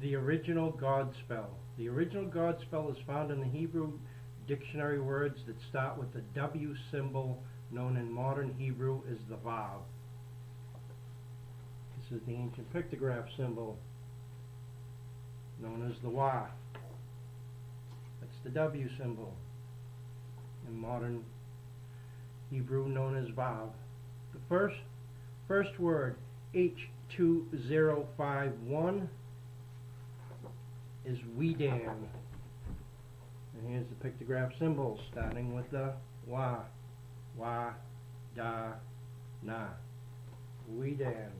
The original Godspell. The original Godspell is found in the Hebrew dictionary. Words that start with the W symbol, known in modern Hebrew as the Vav. This is the ancient pictograph symbol, known as the Wa. That's the W symbol. In modern Hebrew, known as Vav. The first word, H2051, is Wedan. And here's the pictograph symbols, starting with the Wa, Wa, Da, Na. Wedan.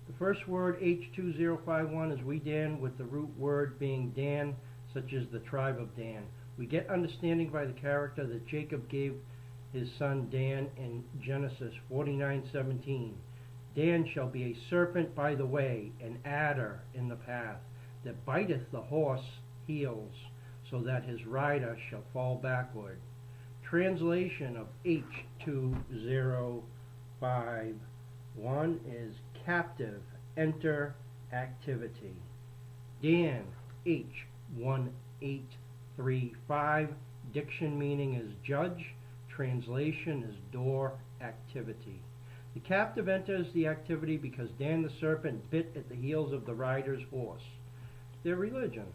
The first word, H2051, is Wedan, with the root word being Dan, such as the tribe of Dan. We get understanding by the character that Jacob gave his son Dan in Genesis 49:17. Dan shall be a serpent by the way, an adder in the path, that biteth the horse heels, so that his rider shall fall backward. Translation of H2051 is captive, enter, activity. Dan, H1835, diction meaning is judge, translation is door, activity. The captive enters the activity because Dan the serpent bit at the heels of the rider's horse, their religion,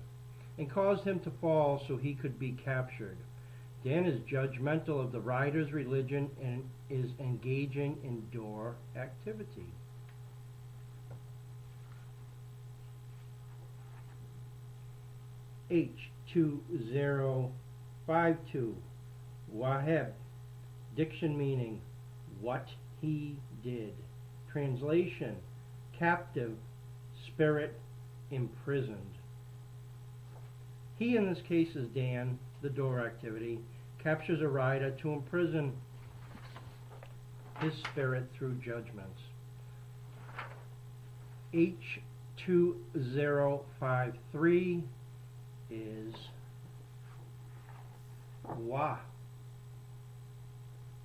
and caused him to fall so he could be captured. Dan is judgmental of the rider's religion and is engaging in door activity. H2052, Waheb, diction meaning what he did. Translation, captive, spirit, imprisoned. He, in this case, is Dan, the door activity, captures a rider to imprison his spirit through judgments. H2053 is Wa.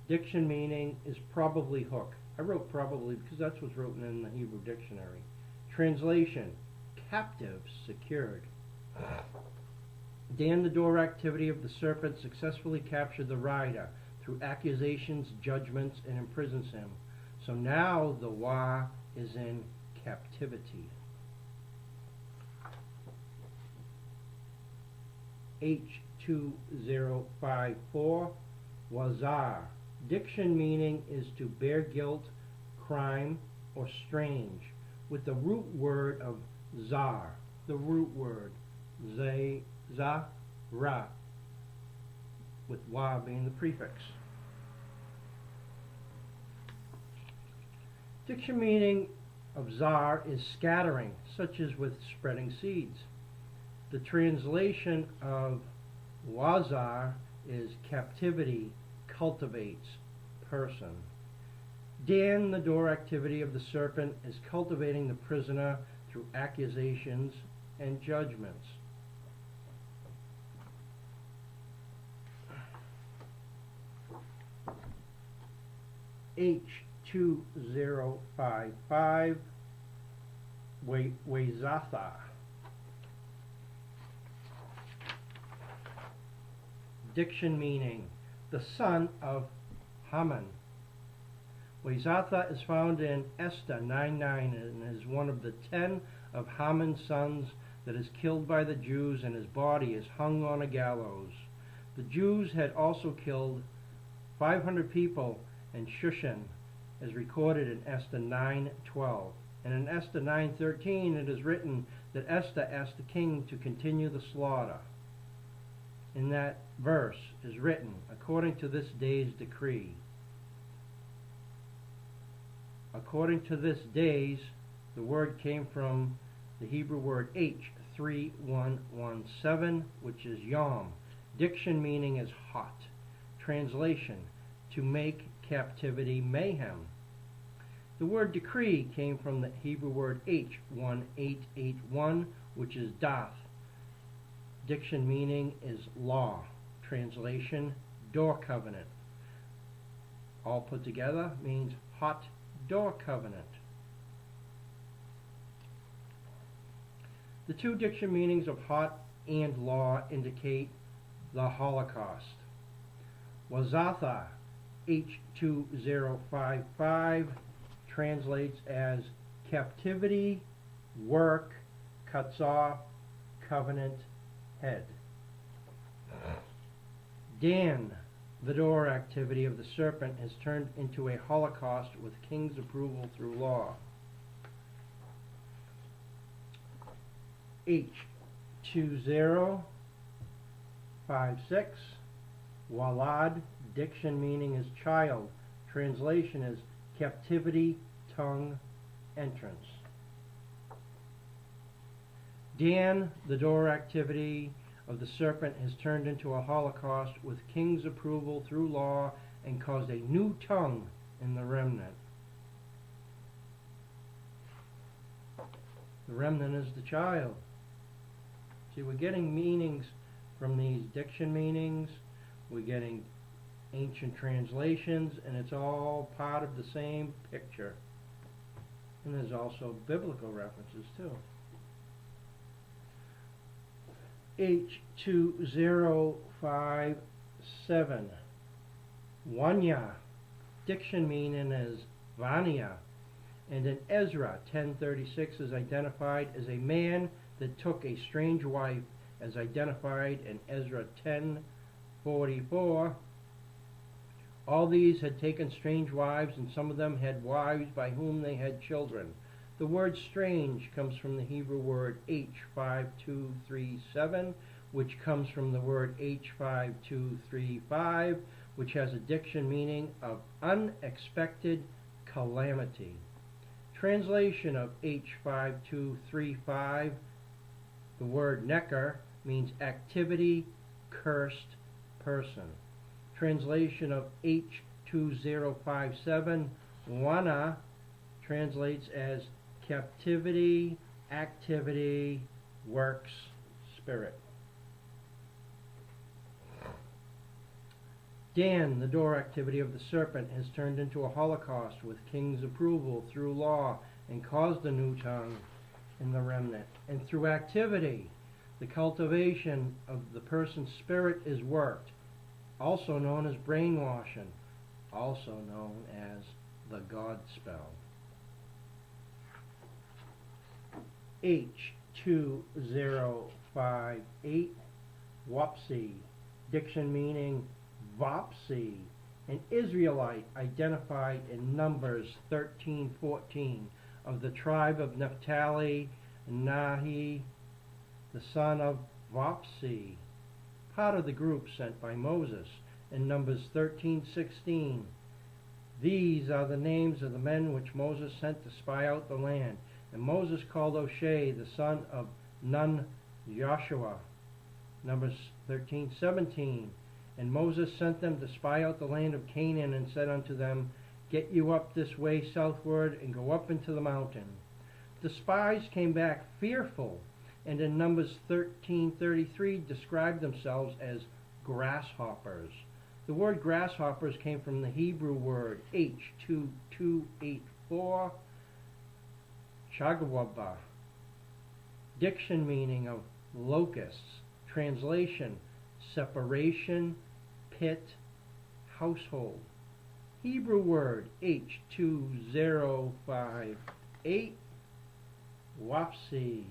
Diction meaning is probably hook. I wrote probably because that's what's written in the Hebrew dictionary. Translation, captive, secured. Dan, the door activity of the serpent, successfully captured the rider through accusations, judgments, and imprisons him. So now the Wa is in captivity. H2054, Wazar. Diction meaning is to bear guilt, crime, or strange, with the root word of zar, the root word za, ra, with wa being the prefix. Diction meaning of zar is scattering, such as with spreading seeds. The translation of wazar is captivity, cultivates, person. Dan, the door activity of the serpent, is cultivating the prisoner through accusations and judgments. H2055, Wezatha. Diction meaning the son of Haman. Wezatha is found in Esther 9:9 and is one of the 10 of Haman's sons that is killed by the Jews, and his body is hung on a gallows. The Jews had also killed 500 people in Shushan, as recorded in Esther 9:12. And in Esther 9:13 it is written that Esther asked the king to continue the slaughter. In that verse is written, according to this day's decree. According to this day's, the word came from the Hebrew word H3117, which is yom. Diction meaning is hot. Translation, to make captivity mayhem. The word decree came from the Hebrew word H1881, which is dath. Diction meaning is law. Translation, door covenant. all put together means hot door covenant. The two diction meanings of hot and law indicate the Holocaust. Wazatha H2055 translates as captivity, work, cuts off, covenant, head. Dan, the door activity of the serpent, has turned into a holocaust with king's approval through law. H2056, Walad, diction meaning is child, translation is captivity, tongue, entrance. Dan, the door activity of the serpent, has turned into a holocaust with king's approval through law and caused a new tongue in the remnant. The remnant is the child. See, we're getting meanings from these diction meanings, we're getting ancient translations, and it's all part of the same picture. And there's also biblical references too. H2057, Wanya, diction meaning is Vanya, and in Ezra 10:36 is identified as a man that took a strange wife, as identified in Ezra 10:44. All these had taken strange wives, and some of them had wives by whom they had children. The word strange comes from the Hebrew word H5237, which comes from the word H5235, which has a diction meaning of unexpected calamity. Translation of H5235, the word necker, means activity, cursed person. Translation of H2057, wana, translates as captivity, activity, works, spirit. Dan, the door activity of the serpent, has turned into a holocaust with king's approval through law and caused a new tongue in the remnant. And through activity, the cultivation of the person's spirit is worked, also known as brainwashing, also known as the Godspell. H2058, Wapsi, diction meaning Vopsi, an Israelite identified in Numbers 13:14 of the tribe of Naphtali, Nahi, the son of Vopsi, part of the group sent by Moses in Numbers 13:16. These are the names of the men which Moses sent to spy out the land. And Moses called O'Shea, the son of Nun, Joshua. Numbers 13:17. And Moses sent them to spy out the land of Canaan, and said unto them, Get you up this way southward, and go up into the mountain. The spies came back fearful, and in Numbers 13:33 described themselves as grasshoppers. The word grasshoppers came from the Hebrew word H2284, Chagwaba, diction meaning of locusts, translation, separation, pit, household. Hebrew word H2058, Wapsi,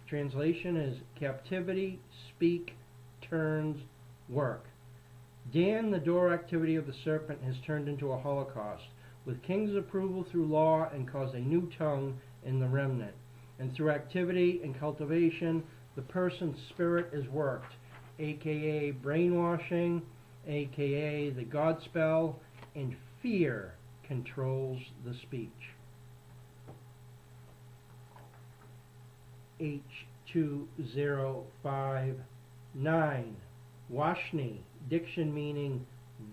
translation is captivity, speak, turns, work. Dan, the door activity of the serpent, has turned into a holocaust, with king's approval through law, and caused a new tongue in the remnant. And through activity and cultivation, the person's spirit is worked, aka brainwashing, aka the Godspell, and fear controls the speech. H2059, Washni, diction meaning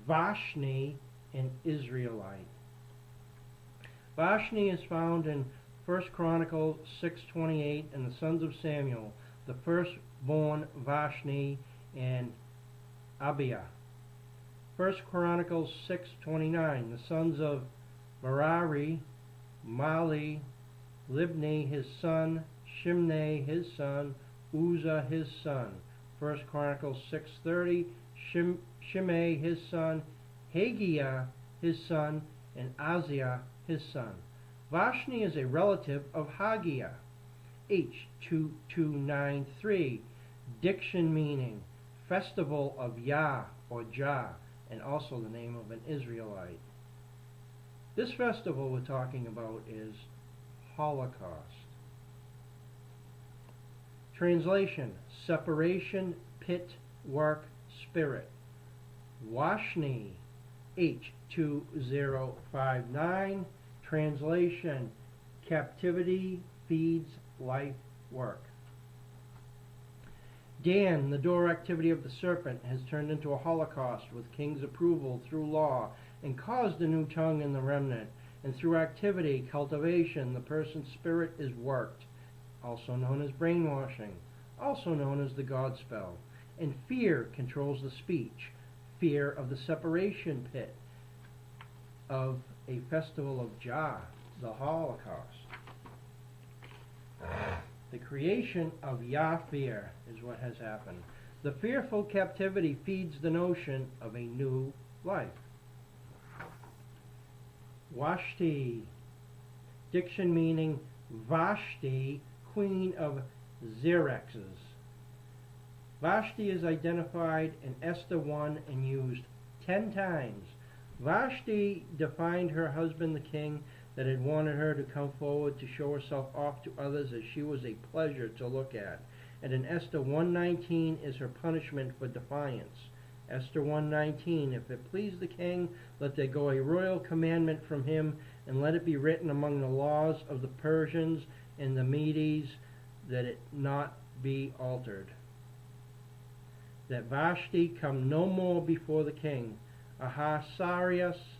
Vashni, an Israelite. Vashni is found in 1 Chronicles 6:28, and the sons of Samuel, the firstborn Vashni and Abiah. 1 Chronicles 6:29. The sons of Merari, Mali, Libni his son, Shimei his son, Uzzah his son. 1 Chronicles 6:30. Shimei his son, Haggiah his son, and Aziah his son. Vashni is a relative of Haggiah. H2293. Diction meaning festival of Yah or Jah, and also the name of an Israelite. This festival we're talking about is Holocaust. Translation: separation, pit, work, spirit. Washni, H2059. Translation: captivity feeds life work. Dan, the door activity of the serpent, has turned into a holocaust with king's approval through law and caused a new tongue in the remnant. And through activity, cultivation, the person's spirit is worked, also known as brainwashing, also known as the Godspell. And fear controls the speech, fear of the separation pit, of a festival of Jah, the Holocaust. The creation of Yah fear is what has happened. The fearful captivity feeds the notion of a new life. Washti, diction meaning Vashti, queen of Xerxes. Vashti is identified in Esther 1 and used 10 times. Vashti defined her husband, the king, that had wanted her to come forward to show herself off to others as she was a pleasure to look at. And in Esther 1:19 is her punishment for defiance. Esther 1:19, if it please the king, let there go a royal commandment from him, and let it be written among the laws of the Persians and the Medes, that it not be altered. That Vashti come no more before the king, Ahasuerus,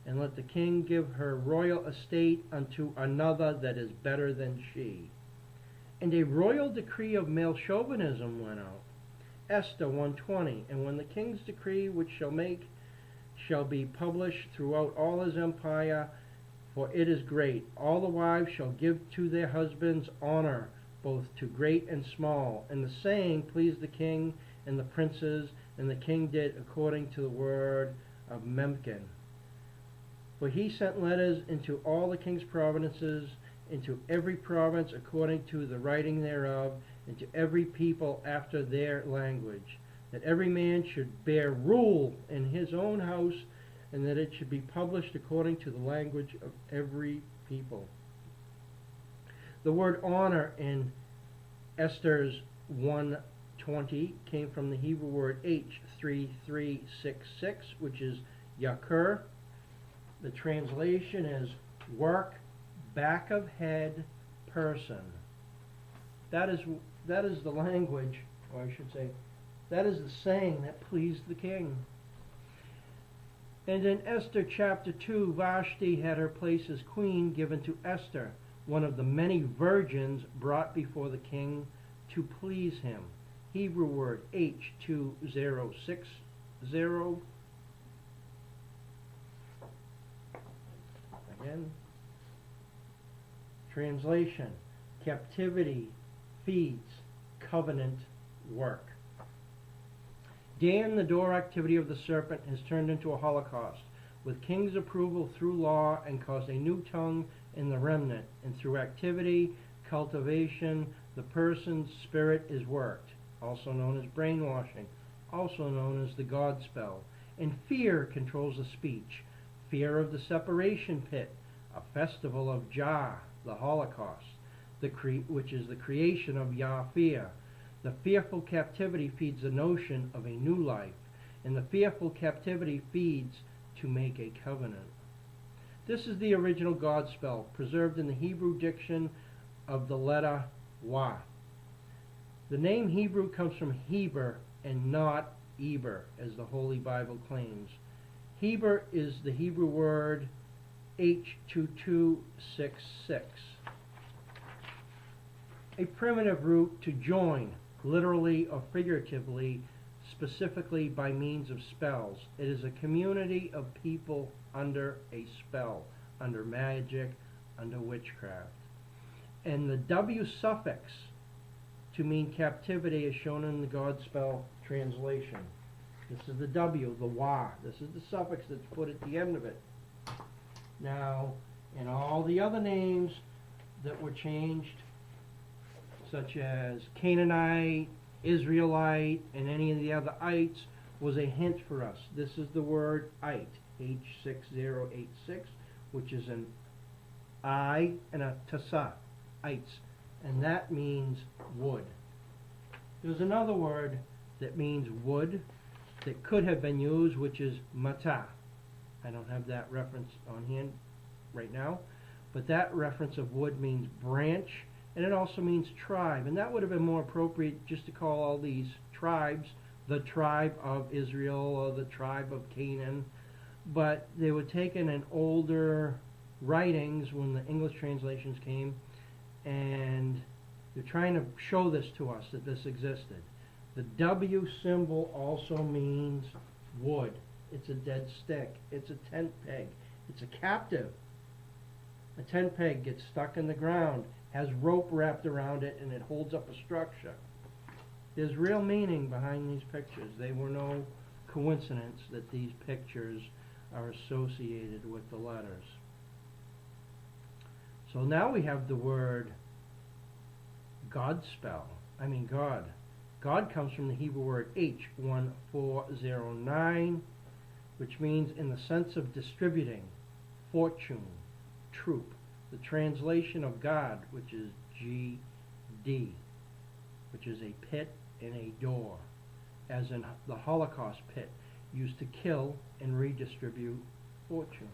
and let the king give her royal estate unto another that is better than she. And a royal decree of male chauvinism went out. Esther 1:20, and when the king's decree which shall make shall be published throughout all his empire, for it is great, all the wives shall give to their husbands honor, both to great and small. And the saying pleased the king and the princes, and the king did according to the word of Memcan. For he sent letters into all the king's provinces, into every province according to the writing thereof, and to every people after their language, that every man should bear rule in his own house, and that it should be published according to the language of every people. The word honor in Esther's 1:20 came from the Hebrew word H3366, which is yakur. The translation is work, back of head, person. That is the language, or I should say, that is the saying that pleased the king. And in Esther chapter 2, Vashti had her place as queen given to Esther, one of the many virgins brought before the king to please him. Hebrew word H2060. Again. Translation: captivity feeds covenant work. Dan, the door activity of the serpent, has turned into a holocaust, with king's approval through law, and caused a new tongue in the remnant, and through activity, cultivation, the person's spirit is worked, also known as brainwashing, also known as the Godspell. And fear controls the speech, fear of the separation pit, a festival of Jah, the Holocaust, which is the creation of Yah fear. The fearful captivity feeds the notion of a new life, and the fearful captivity feeds to make a covenant. This is the original Godspell, preserved in the Hebrew diction of the letter Wah. The name Hebrew comes from Heber and not Eber, as the Holy Bible claims. Heber is the Hebrew word H2266. A primitive root to join, literally or figuratively, specifically by means of spells. It is a community of people under a spell, under magic, under witchcraft. And the W suffix to mean captivity is shown in the Godspell translation. This is the W, the Wa. This is the suffix that's put at the end of it. Now, in all the other names that were changed, such as Canaanite, Israelite, and any of the other ites, was a hint for us. This is the word ite, H6086, which is an I and a tasa, ites, and that means wood. There's another word that means wood that could have been used, which is mata. I don't have that reference on hand right now, but that reference of wood means branch, and it also means tribe, and that would have been more appropriate just to call all these tribes the tribe of Israel or the tribe of Canaan, but they were taken in older writings when the English translations came, and they're trying to show this to us, that this existed. The W symbol also means wood. It's a dead stick. It's a tent peg. It's a captive. A tent peg gets stuck in the ground, has rope wrapped around it, and it holds up a structure. There's real meaning behind these pictures. They were no coincidence that these pictures are associated with the letters. So now we have the word Godspell. God. God comes from the Hebrew word H1409, which means in the sense of distributing, fortune, troop. The translation of God, which is GD, which is a pit and a door, as in the Holocaust pit, used to kill and redistribute fortune.